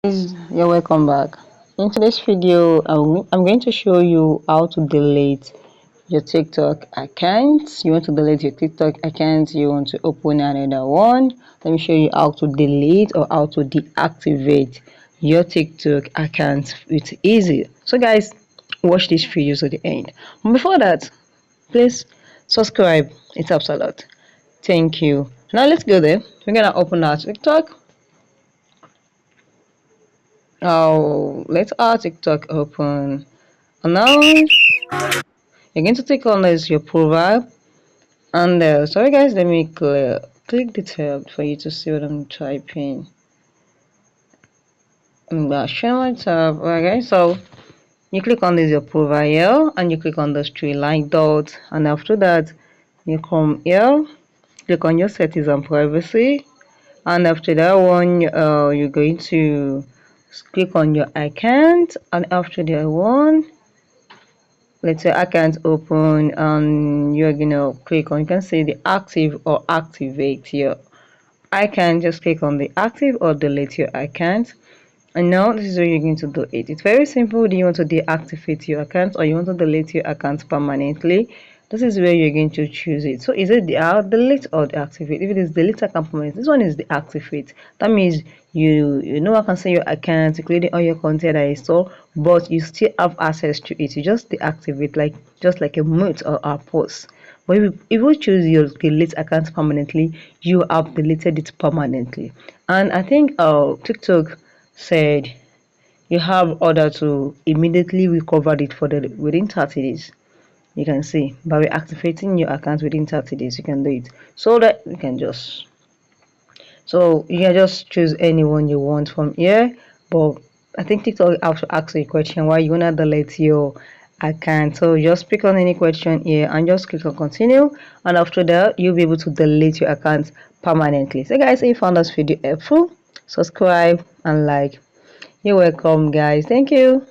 Guys, you're welcome back. In today's video, I'm going to show you how to delete your TikTok account. You want to delete your TikTok account, you want to open another one. Let me show you how to delete or how to deactivate your TikTok account. It's easy. So guys, watch this video to the end. But before that, please subscribe. It helps a lot. Thank you. Now let's go there. We're gonna open our TikTok. Oh, let's our TikTok open. And now you're going to take on this your profile. And sorry guys, let me click the tab for you to see what I'm typing. I'm gonna share my tab. Alright guys, so you click on this your profile here and you click on the three line dots, and after that you come here, click on your settings and privacy, and after that one you're going to click on your account, and after that one, let's say I can't open, and you're gonna click on, you can say the active or activate here. I can just click on the active or delete your account. And now this is what you're going to do it. It's very simple. Do you want to deactivate your account or you want to delete your account permanently? This is where you're going to choose it. So is it the delete or deactivate? If it is delete account permanent, this one is deactivate. That means you know I can say your account, including all your content that is stored, but you still have access to it. You just deactivate, like just like a mute or a post. But if you choose your delete account permanently, you have deleted it permanently. And I think TikTok said you have order to immediately recover it for the within 30 days. You can see by reactivating your account within 30 days you can do it. So that you can just choose anyone you want from here. But I think TikTok have to ask you a question why you wanna delete your account. So just pick on any question here and just click on continue, and after that you'll be able to delete your account permanently. So guys, if you found this video helpful, subscribe and like. You're welcome guys. Thank you.